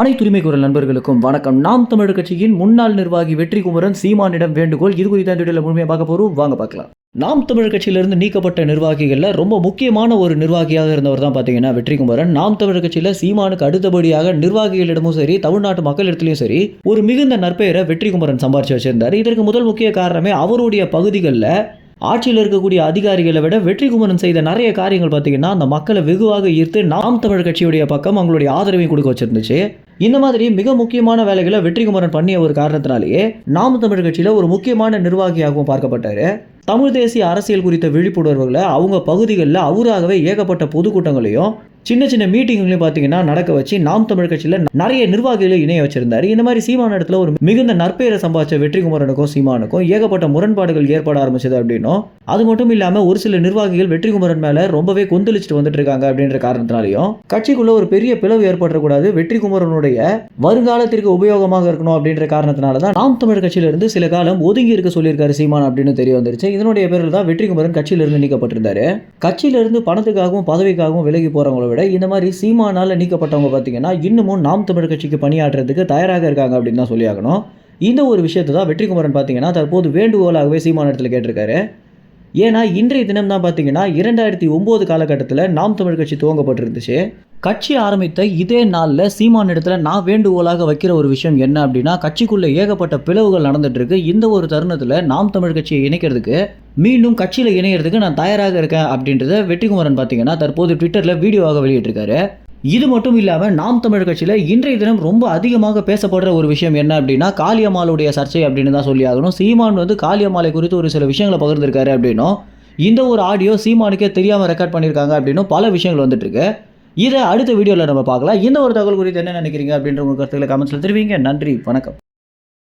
அனைத்து உரிமை குரல் நண்பர்களுக்கும் வணக்கம். நாம் தமிழர் கட்சியின் முன்னாள் நிர்வாகி வெற்றிக்குமரன் சீமானிடம் வேண்டுகோள். இது குறித்த இந்த முழுமையாக பார்க்க போறோம், வாங்க பார்க்கலாம். நாம் தமிழர் கட்சியிலிருந்து நீக்கப்பட்ட நிர்வாகிகள்ல ரொம்ப முக்கியமான ஒரு நிர்வாகியாக இருந்தவர் தான் பார்த்தீங்கன்னா வெற்றிக்குமரன். நாம் தமிழர் கட்சியில சீமானுக்கு அடுத்தபடியாக நிர்வாகிகளிடமும் சரி, தமிழ்நாட்டு மக்களிடத்திலும் சரி, ஒரு மிகுந்த நற்பெயரை வெற்றிக்குமரன் சம்பாரிச்சு வச்சிருந்தார். இதற்கு முதல் முக்கிய காரணமே அவருடைய பகுதிகளில் ஆட்சியில் இருக்கக்கூடிய அதிகாரிகளை விட வெற்றிக்குமரன் செய்த நிறைய காரியங்கள் பார்த்தீங்கன்னா அந்த மக்களை வெகுவாக ஈர்த்து நாம் தமிழர் கட்சியுடைய பக்கம் அவங்களுடைய ஆதரவை கொடுக்க வச்சிருந்துச்சு. இந்த மாதிரி மிக முக்கியமான வேலைகளை வெற்றிக்குமரன் பண்ணிய ஒரு காரணத்தினாலேயே நாம் தமிழர் கட்சியில ஒரு முக்கியமான நிர்வாகியாகவும் பார்க்கப்பட்டாரு. தமிழ் தேசிய அரசியல் குறித்த விழிப்புணர்வுகளை அவங்க பகுதிகளில் அவராகவே ஏகப்பட்ட பொதுக்கூட்டங்களையும் சின்ன சின்ன மீட்டிங்களையும் பார்த்தீங்கன்னா நடக்க வச்சு நாம் தமிழ் கட்சியில் நிறைய நிர்வாகிகளை இணைய வச்சிருந்தாரு. இந்த மாதிரி சீமான இடத்துல ஒரு மிகுந்த நற்பெயரை சம்பாதிச்ச வெற்றிக்குமரனுக்கும் சீமானுக்கும் ஏகப்பட்ட முரண்பாடுகள் ஏற்பட ஆரம்பிச்சது அப்படின்னும், அது மட்டும் இல்லாமல் ஒரு சில நிர்வாகிகள் வெற்றிக்குமரன் மேல ரொம்பவே கொந்தளிச்சுட்டு வந்துட்டு இருக்காங்க அப்படின்ற காரணத்தினாலையும் கட்சிக்குள்ள ஒரு பெரிய பிளவு ஏற்படக்கூடாது, வெற்றிக்குமரனுடைய வருங்காலத்திற்கு உபயோகமாக இருக்கணும் அப்படின்ற காரணத்தினால தான் நாம் தமிழ் கட்சியிலிருந்து சில காலம் ஒதுங்கி இருக்க சொல்லியிருக்காரு சீமான் அப்படின்னு தெரிய வந்துருச்சு. இதனுடைய பேரில் தான் வெற்றிக்குமரன் கட்சியிலிருந்து நீக்கப்பட்டிருந்தாரு. கட்சியிலிருந்து பணத்துக்காகவும் பதவிக்காகவும் விலகி போறவங்கள விட இந்த மாதிரி சீமானால நீக்கப்பட்டவங்க பார்த்தீங்கன்னா இன்னமும் நாம் தமிழ் கட்சிக்கு பணியாற்றுறதுக்கு தயாராக இருக்காங்க அப்படின்னு தான் சொல்லி ஆகணும். இந்த ஒரு விஷயத்தை தான் வெற்றிக்குமரன் பார்த்தீங்கன்னா தற்போது வேண்டுகோளாகவே சீமான இடத்துல கேட்டிருக்காரு. ஏன்னா இன்றைய தினம் தான் பார்த்தீங்கன்னா 2009 காலகட்டத்தில் நாம் தமிழ் கட்சி துவங்கப்பட்டிருந்துச்சு. கட்சி ஆரம்பித்த இதே நாளில் சீமான் இடத்துல நான் வேண்டுகோளாக வைக்கிற ஒரு விஷயம் என்ன அப்படின்னா, கட்சிக்குள்ள ஏகப்பட்ட பிளவுகள் நடந்துட்டு இருக்கு. இந்த ஒரு தருணத்தில் நாம் தமிழ் கட்சியை இணைக்கிறதுக்கு, மீண்டும் கட்சியில் இணைகிறதுக்கு நான் தயாராக இருக்கேன் அப்படின்றத வெற்றிக்குமரன் பார்த்தீங்கன்னா தற்போது ட்விட்டரில் வீடியோவாக வெளியிட்டிருக்காரு. இது மட்டும் இல்லாமல் நாம் தமிழ் கட்சியில் இன்றைய தினம் ரொம்ப அதிகமாக பேசப்படுற ஒரு விஷயம் என்ன அப்படின்னா காளியம்மாளுடைய சர்ச்சை அப்படின்னு தான் சொல்லி ஆகணும். சீமான் காளியம்மாளை குறித்து ஒரு சில விஷயங்களை பகிர்ந்திருக்காரு அப்படின்னும், இந்த ஒரு ஆடியோ சீமானுக்கே தெரியாமல் ரெக்கார்ட் பண்ணியிருக்காங்க அப்படின்னும் பல விஷயங்கள் வந்துட்டு இருக்கு. இதை அடுத்த வீடியோவில் நம்ம பார்க்கலாம். இந்த ஒரு தகவல் குறித்து என்ன நினைக்கிறீங்க அப்படின்ற உங்கள் கருத்துக்களை கமெண்ட்ஸில் தெரிவிங்க. நன்றி, வணக்கம்.